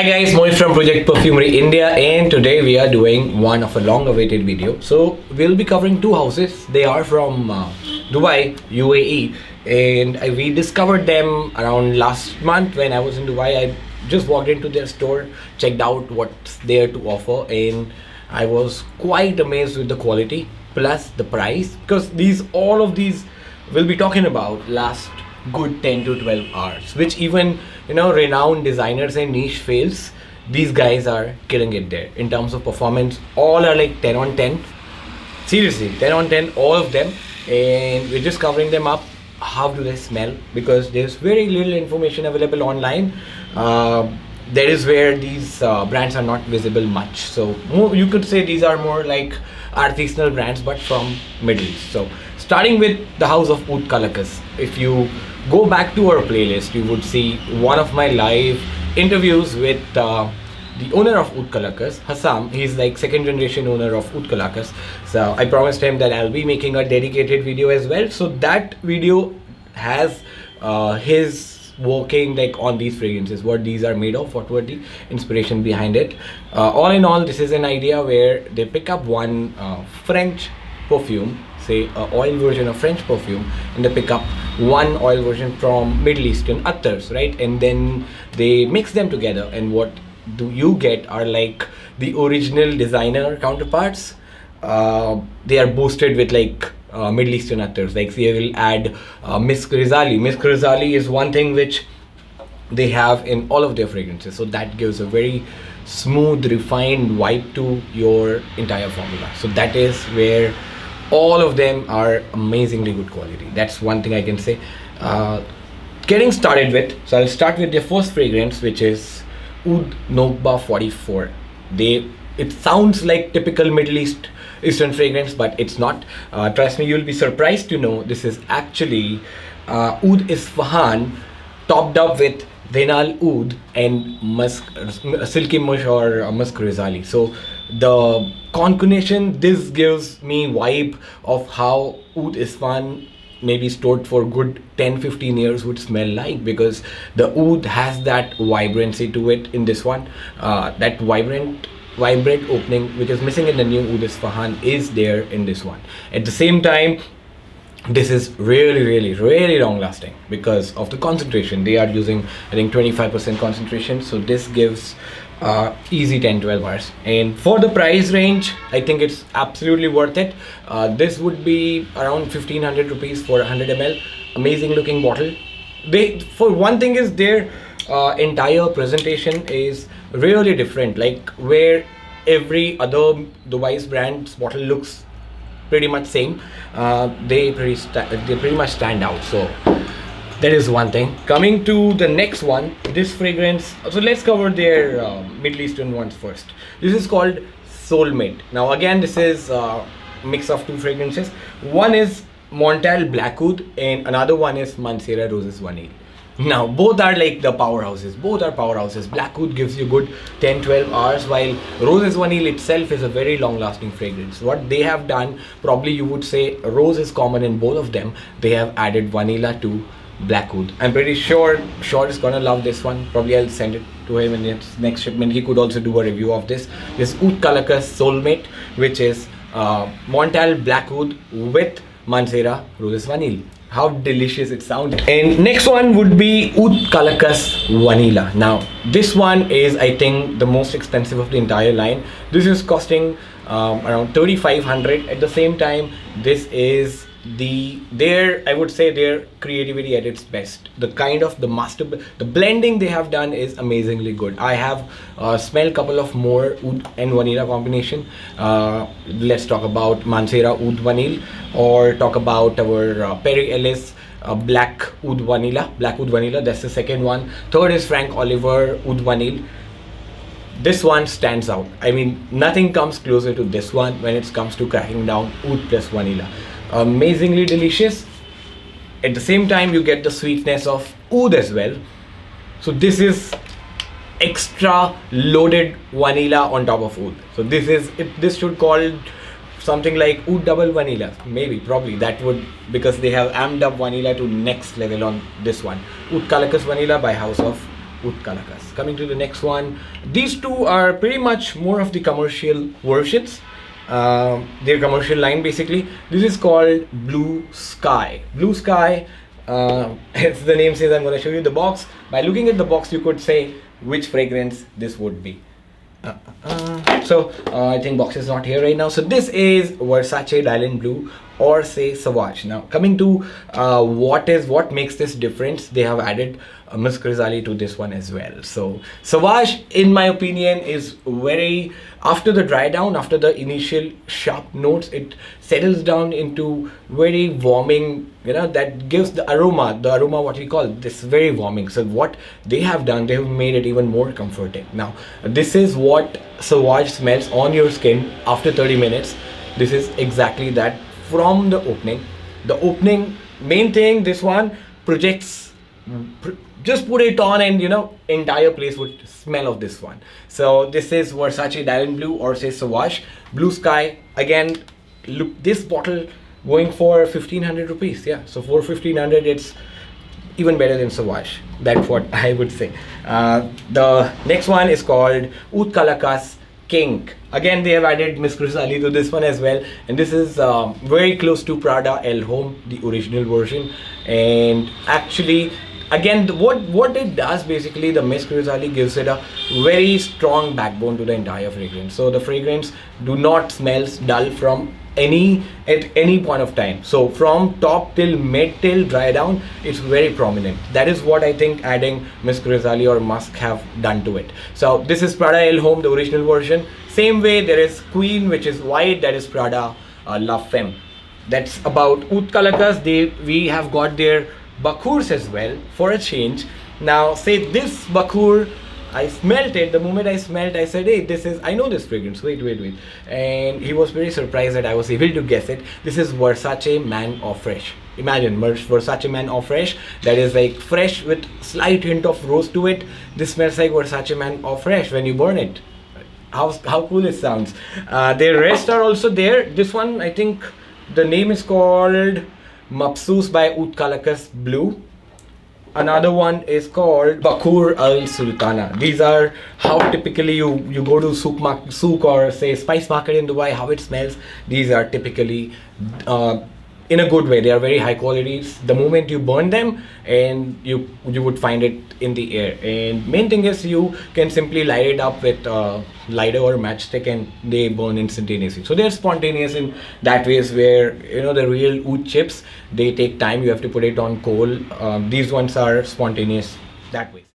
guys, Mohit from Projekt Perfumery India, and today we are doing one of a long awaited video. So we'll be covering two houses. They are from Dubai, UAE, and we discovered them around last month when I was in Dubai. I just walked into their store, checked out what's there to offer, and I was quite amazed with the quality plus the price, because all of these we'll be talking about last good 10 to 12 hours, which even renowned designers and niche fails, these guys are killing it there in terms of performance. All are like 10 on 10, seriously 10 on 10, all of them. And we're just covering them up. How do they smell? Because there's very little information available online. That is where these brands are not visible much, so you could say these are more like artisanal brands but from Middle East. So starting with the House of Oud Kalakas, if you go back to our playlist, you would see one of my live interviews with the owner of Oud Kalakas, Hassam. He's like second generation owner of Oud Kalakas. So I promised him that I'll be making a dedicated video as well. So that video has his working like on these fragrances, what these are made of, what were the inspiration behind it. All in all, this is an idea where they pick up one French perfume, say an oil version of French perfume, and they pick up one oil version from Middle Eastern Attars, right? And then they mix them together, and what do you get are like the original designer counterparts. They are boosted with like Middle Eastern Attars, like they will add Musk Rijali. Musk Rijali is one thing which they have in all of their fragrances, so that gives a very smooth, refined vibe to your entire formula. So that is where all of them are amazingly good quality. That's one thing I can say. Getting started with, so I'll start with their first fragrance, which is Oud Nokhba 44. It sounds like typical Middle Eastern fragrance, but it's not. Trust me, you'll be surprised to know this is actually Oud Ispahan topped up with Dhenal Oud and Musk, Silky or Musk Rijali. So the concatenation, this gives me vibe of how Oud Ispahan maybe stored for good 10-15 years would smell like, because the oud has that vibrancy to it in this one. That vibrant opening which is missing in the new Oud Ispahan is there in this one. At the same time, this is really long lasting because of the concentration. They are using, I think, 25% concentration, so this gives easy 10-12 hours. And for the price range, I think it's absolutely worth it. This would be around 1500 rupees for 100 ml. Amazing looking bottle. For one thing is their entire presentation is really different, like where every other Dubai's brand's bottle looks pretty much same. They pretty much stand out. So that is one thing. Coming to the next one, this fragrance. So let's cover their Middle Eastern ones first. This is called SoulMate. Now again, this is a mix of two fragrances. One is Montal Black Oud and another one is Mancera Roses Vanille. Now both are like the powerhouses. Both are powerhouses. Black Oud gives you good 10-12 hours, while Roses Vanille itself is a very long lasting fragrance. What they have done, probably you would say rose is common in both of them. They have added vanilla to Black Oud. I'm pretty sure is gonna love this one. Probably I'll send it to him in his next shipment. He could also do a review of this. This Oud Kalakas SoulMate, which is Montal Black Oud with Mancera Roses Vanille. How delicious it sounds. And next one would be Oud Kalakas Vanilla. Now this one is, I think, the most expensive of the entire line. This is costing around 3500. At the same time, this is I would say their creativity at its best. The kind of the blending they have done is amazingly good. I have smelled a couple of more oud and vanilla combination. Let's talk about Mancera Oud Vanille, or talk about our Perry Ellis Black Oud Vanilla. That's the second one. Third is Frank Oliver Oud Vanille. This one stands out. I mean, nothing comes closer to this one when it comes to cracking down oud plus vanilla. Amazingly delicious. At the same time, you get the sweetness of oud as well. So this is extra loaded vanilla on top of oud. So this should call something like oud double vanilla, maybe, probably that would, because they have amped up vanilla to next level on this one. Oud Kalakas Vanilla by House of Oud Kalakas. Coming to the next one, these two are pretty much more of the commercial versions. Their commercial line basically. This is called Blue Sky. Blue Sky, as the name says, I'm going to show you the box. By looking at the box, you could say which fragrance this would be. I think box is not here right now. So this is Versace Dylan Blue, or say Sauvage. Now coming to what makes this difference, they have added Musk Rijali to this one as well. So Sauvage, in my opinion, is very, after the dry down, after the initial sharp notes, it settles down into very warming, that gives the aroma what we call this, very warming. So what they have done, they have made it even more comforting. Now this is what Sauvage smells on your skin after 30 minutes. This is exactly that. From the opening main thing, this one projects, just put it on and entire place would smell of this one. So this is Versace Dylan Blue, or say Sauvage. Blue Sky, again, look, this bottle going for 1500 rupees. Yeah, so for 1500 it's even better than Sauvage. That's what I would say. The next one is called Oud Kalakas King. Again, they have added Miss Rijali to this one as well, and this is very close to Prada Homme, the original version. And actually, again, what it does basically, the Miss Rijali gives it a very strong backbone to the entire fragrance. So the fragrance do not smells dull from at any point of time. So from top till mid till dry down, it's very prominent. That is what I think adding Miss Rijali or Musk have done to it. So this is Prada Homme, the original version. Same way there is Queen, which is white, that is Prada Femme. That's about Oud Kalakas. We have got their Bakhurs as well for a change. Now say this Bakhur, I smelt it. The moment I smelt, I said, hey, I know this fragrance, wait. And he was very surprised that I was able to guess it. This is Versace Man of Fresh. Imagine, Versace Man of Fresh. That is like fresh with slight hint of rose to it. This smells like Versace Man of Fresh when you burn it. How cool it sounds. The rest are also there. This one, I think the name is called Mabsoos by Oud Kalakas Blue. Another one is called Bakhur Al Sultana. These are how typically you go to souk or say spice market in Dubai, how it smells. These are typically in a good way. They are very high qualities. The moment you burn them, and you would find it in the air. And main thing is you can simply light it up with lighter or matchstick, and they burn instantaneously. So they're spontaneous in that ways, where the real oud chips, they take time. You have to put it on coal. These ones are spontaneous that way.